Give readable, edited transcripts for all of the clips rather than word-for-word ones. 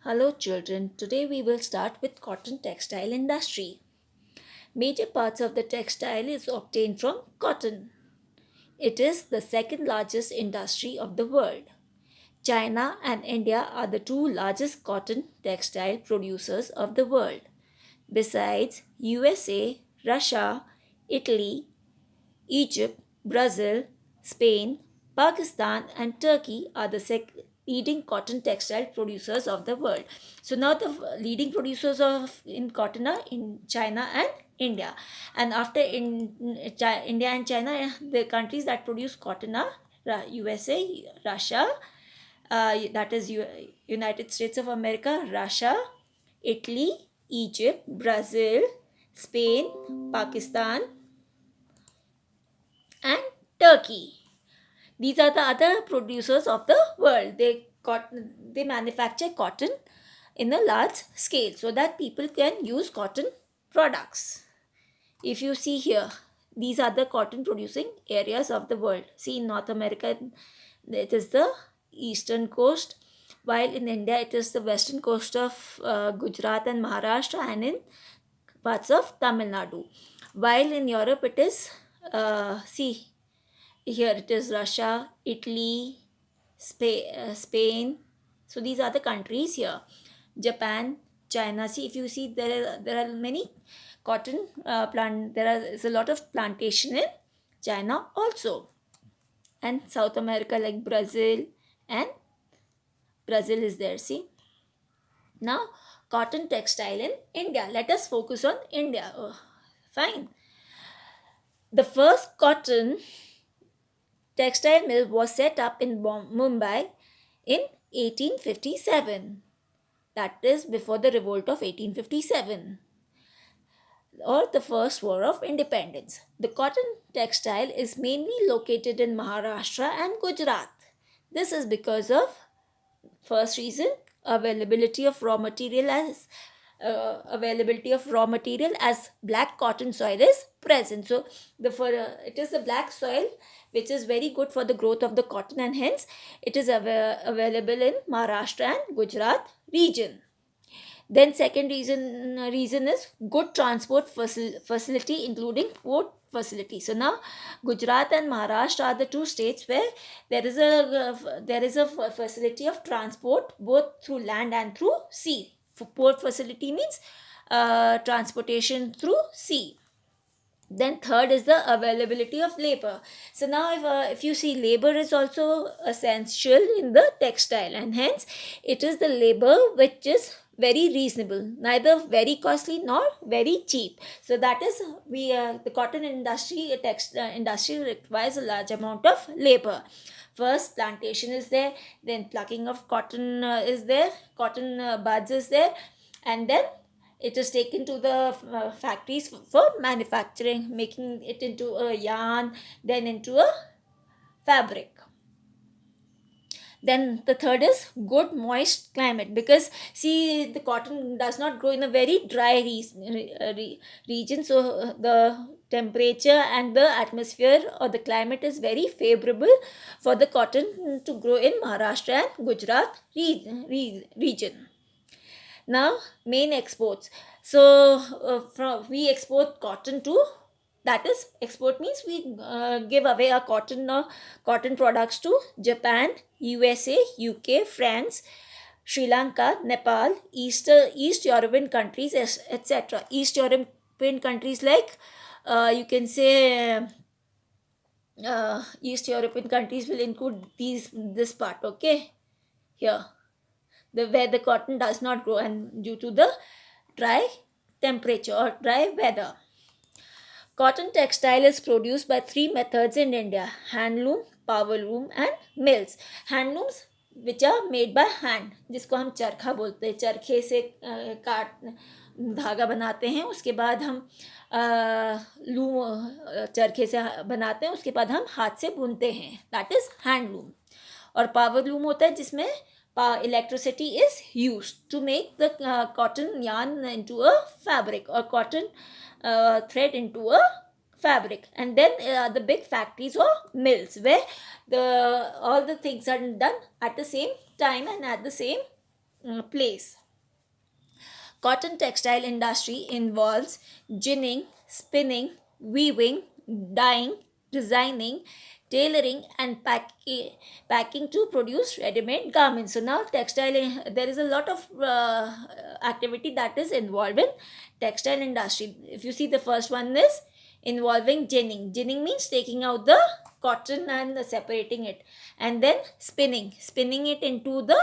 Hello children, today we will start with cotton textile industry. Major parts of the textile is obtained from cotton. It is the second largest industry of the world. China and India are the two largest cotton textile producers of the world. Besides USA, Russia, Italy, Egypt, Brazil, Spain, Pakistan, and Turkey are the leading cotton textile producers of the world. So now the leading producers of in cotton are in China and India. And after India and China, the countries that produce cotton are USA, Russia, that is United States of America, Russia, Italy, Egypt, Brazil, Spain, Pakistan, and Turkey. These are the other producers of the world. They manufacture cotton in a large scale so that people can use cotton products. If you see here, these are the cotton producing areas of the world. See, in North America, it is the eastern coast, while in India, it is the western coast of Gujarat and Maharashtra, and in parts of Tamil Nadu. While in Europe, it is, see, here it is Russia, Italy, Spain. So these are the countries here. Japan, China. See, if you see, there are many cotton plant. Is a lot of plantation in China also, and South America like Brazil, and Brazil is there. See, now cotton textile in India. Let us focus on India. Oh, fine. The first cotton textile mill was set up in Mumbai in 1857. That is before the revolt of 1857 or the first war of independence. The cotton textile is mainly located in Maharashtra and Gujarat. This is because of first reason, availability of raw material as black cotton soil is present. So it is the black soil which is very good for the growth of the cotton, and hence it is available in Maharashtra and Gujarat region. Then second reason is good transport facility, including port facility. So now Gujarat and Maharashtra are the two states where there is a facility of transport both through land and through sea. For port facility means transportation through sea. Then third is the availability of labor. So now if you see, labor is also essential in the textile, and hence it is the labor which is very reasonable, neither very costly nor very cheap. So that is the cotton industry industry requires a large amount of labor. First plantation is there, then plucking of cotton is there, cotton buds is there, and then it is taken to the factories for manufacturing, making it into a yarn, then into a fabric. Then the third is good moist climate, because see, the cotton does not grow in a very dry region. So the temperature and the atmosphere or the climate is very favorable for the cotton to grow in Maharashtra and Gujarat region. Now main exports. So we export cotton to, that is, export means we give away our cotton products to Japan, USA, UK, France, Sri Lanka, Nepal, East European countries, etc. East European countries like, you can say, East European countries will include this part, okay, here, where the cotton does not grow and due to the dry temperature or dry weather. Cotton textile is produced by three methods in India: handloom, power loom, and mills. Handlooms which are made by hand, जिसको हम चरखा बोलते हैं, चरखे से काट धागा बनाते हैं, उसके बाद हम लूम चरखे से बनाते हैं, उसके बाद हम हाथ से बुनते हैं, दैट इज हैंडलूम. और पावर लूम होता है जिसमें electricity is used to make the cotton yarn into a fabric, or cotton thread into a fabric. And then the big factories or mills where all the things are done at the same time and at the same place. Cotton textile industry involves ginning, spinning, weaving, dyeing, designing, tailoring, and packing to produce ready-made garments. So now there is a lot of activity that is involved in textile industry. If you see, the first one is involving ginning. Ginning means taking out the cotton and separating it, and then spinning it into the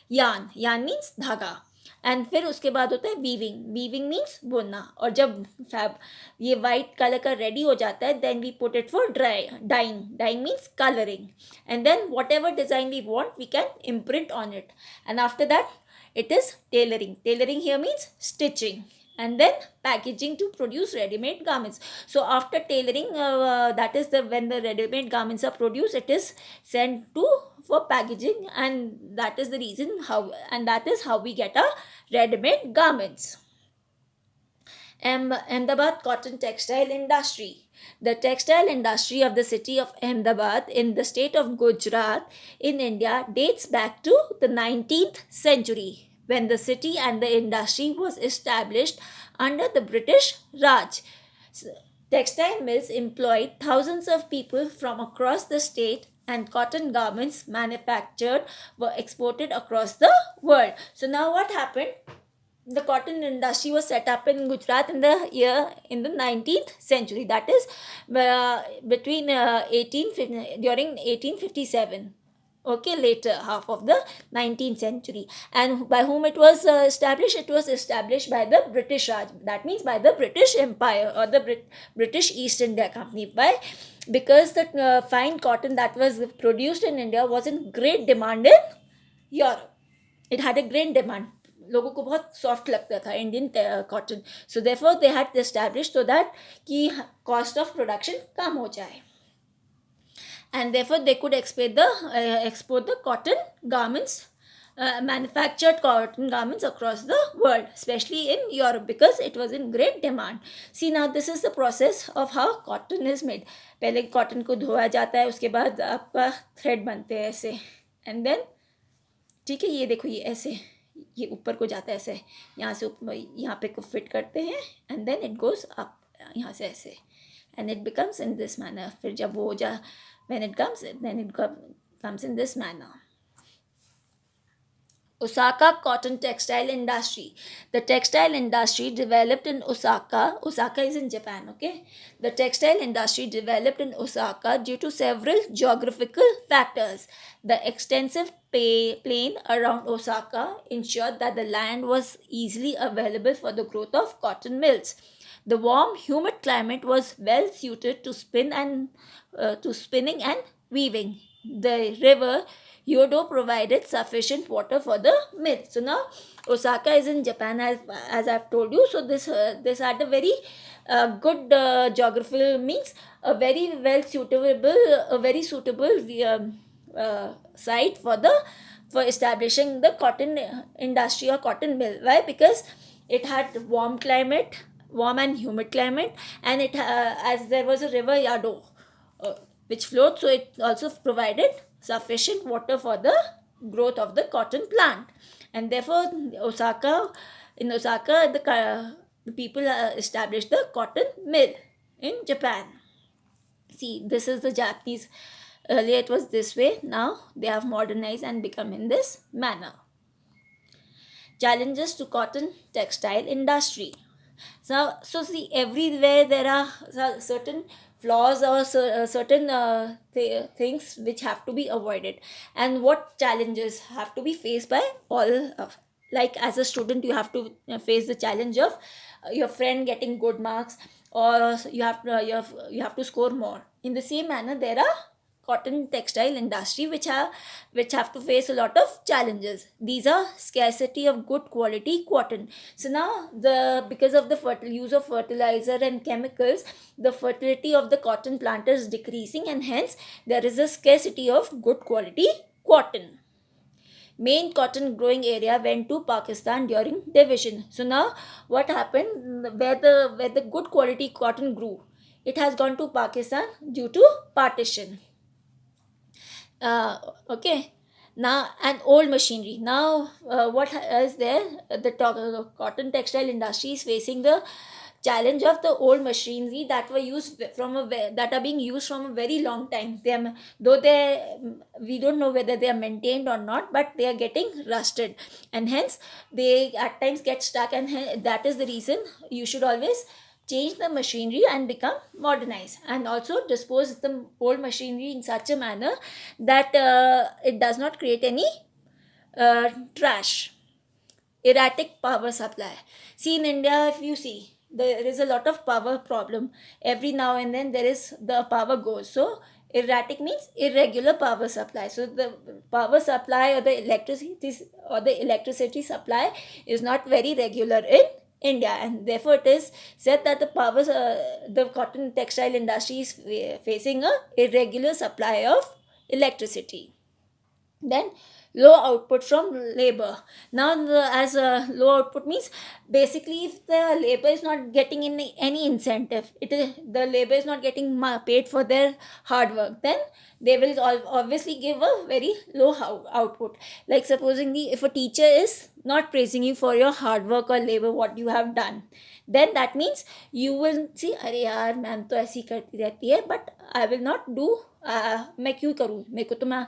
yarn means धागा. And फिर उसके बाद होता है weaving means बुनना. और जब fab ये वाइट कलर का रेडी हो जाता है, then we put it for dyeing means colouring. And then whatever design we want we can imprint on it. एंड आफ्टर दैट it is tailoring here means stitching, and then packaging to produce ready-made garments. So after tailoring, that is the when the ready-made garments are produced, it is sent to for packaging, and that is the reason how, and that is how we get our ready-made garments. Ahmedabad cotton textile industry. The textile industry of the city of Ahmedabad in the state of Gujarat in India dates back to the 19th century, when the city and the industry was established under the British Raj. Textile mills employed thousands of people from across the state, and cotton garments manufactured were exported across the world. So now what happened? The cotton industry was set up in Gujarat in the 19th century. That is between during 1857. Okay, later half of the 19th century. And by whom it was established? It was established by the British Raj. That means by the British Empire, or the British East India Company. Why? Because the fine cotton that was produced in India was in great demand in Europe. It had a great demand. लोगों को बहुत soft लगता था Indian cotton. So therefore they had established so that कि cost of production कम हो जाए, and therefore they could export the cotton garments, manufactured cotton garments across the world, especially in Europe, because it was in great demand. See, now this is the process of how cotton is made. पहले cotton को धोया जाता है, उसके बाद आपका thread बनते हैं ऐसे, एंड देन ठीक है, ये देखो, ये ऐसे ये ऊपर को जाता है ऐसे, यहाँ से यहाँ पे को फिट करते हैं, and then it goes up यहाँ से ऐसे, and it becomes in this manner. फिर जब वो हो जा when it comes, then it comes in this manner. Osaka cotton textile industry. The textile industry developed in Osaka. Osaka is in Japan, okay? The textile industry developed in Osaka due to several geographical factors. The extensive plain around Osaka ensured that the land was easily available for the growth of cotton mills. The warm, humid climate was well suited to spinning and weaving. The river Yodo provided sufficient water for the mill. So now Osaka is in Japan, as I've told you. So this had a very good geographical, means a very suitable site for establishing the cotton industry or cotton mill. Why? Because it had warm and humid climate, and it as there was a river Yado which flowed, so it also provided sufficient water for the growth of the cotton plant. And therefore in Osaka the people established the cotton mill in Japan. See, this is the Japanese. Earlier it was this way, now they have modernized and become in this manner. Challenges to cotton textile industry. So see, everywhere there are certain flaws or certain things which have to be avoided, and what challenges have to be faced by all of, like as a student you have to face the challenge of your friend getting good marks, or you have to score more. In the same manner, there are cotton textile industry which have to face a lot of challenges. These are scarcity of good quality cotton. So now because of the use of fertilizer and chemicals, the fertility of the cotton plant is decreasing, and hence there is a scarcity of good quality cotton. Main cotton growing area went to Pakistan during division. So now what happened, where the good quality cotton grew, it has gone to Pakistan due to partition. Okay, now and old machinery. Now what is there, the cotton textile industry is facing the challenge of the old machinery that were used from that are being used from a very long time. Though they, we don't know whether they are maintained or not, but they are getting rusted, and hence they at times get stuck, and that is the reason you should always change the machinery and become modernized, and also dispose the old machinery in such a manner that it does not create any trash. Erratic power supply. See, in India, if you see, there is a lot of power problem. Every now and then there is, the power goes. So erratic means irregular power supply. So the power supply or the electricity supply is not very regular in India, and therefore it is said that the cotton textile industry is facing a irregular supply of electricity. Then low output from labor. Now as a low output means, basically if the labor is not getting any incentive, it is, the labor is not getting paid for their hard work, then they will obviously give a very low output. Like supposingly, if a teacher is not praising you for your hard work or labor, what you have done, then that means you will see, अरे यार ma'am तो ऐसी करती रहती है, but I will not do, मैं क्यों करूँ, मेरे को तो मैं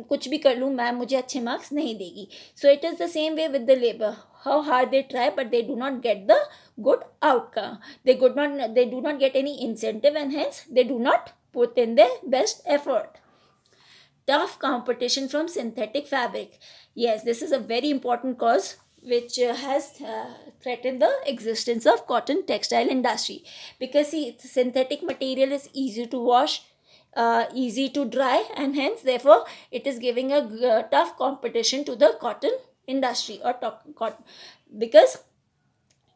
कुछ भी कर लूँ, मैम मुझे अच्छे मार्क्स नहीं देगी. So it is the same way with the labour. How hard they try, but they do not get the good outcome. They do not get any incentive, and hence they do not put in their best effort. Tough competition from synthetic fabric. Yes, this is a very important cause which has threatened the existence of cotton textile industry, because see, synthetic material is easy to wash, easy to dry, and hence therefore it is giving a tough competition to the cotton industry or cotton, because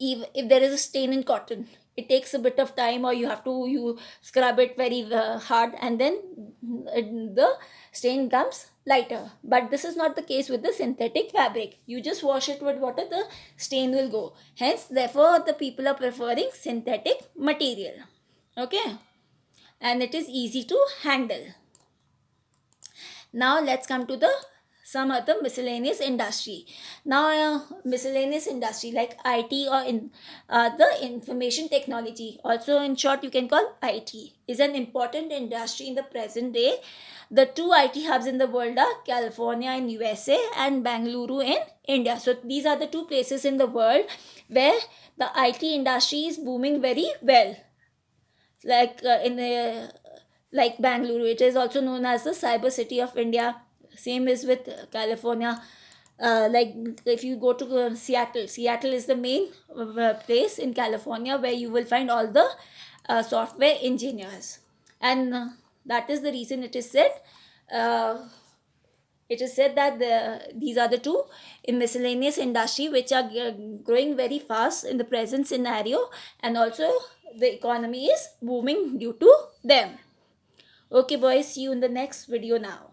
if there is a stain in cotton, it takes a bit of time, or you scrub it very hard, and then the stain comes lighter. But this is not the case with the synthetic fabric. You just wash it with water, the stain will go. Hence therefore the people are preferring synthetic material. Okay, and it is easy to handle. Now let's come to the some other miscellaneous industry. Now miscellaneous industry like IT or the information technology, also in short you can call IT, is an important industry in the present day. The two IT hubs in the world are California in USA and Bangalore in India. So these are the two places in the world where the IT industry is booming very well. Like like Bangalore, it is also known as the cyber city of India. Same is with California. Like if you go to Seattle is the main place in California where you will find all the software engineers, and that is the reason uh, it is said that these are the two in miscellaneous industry which are growing very fast in the present scenario, and also the economy is booming due to them. Okay boys, see you in the next video now.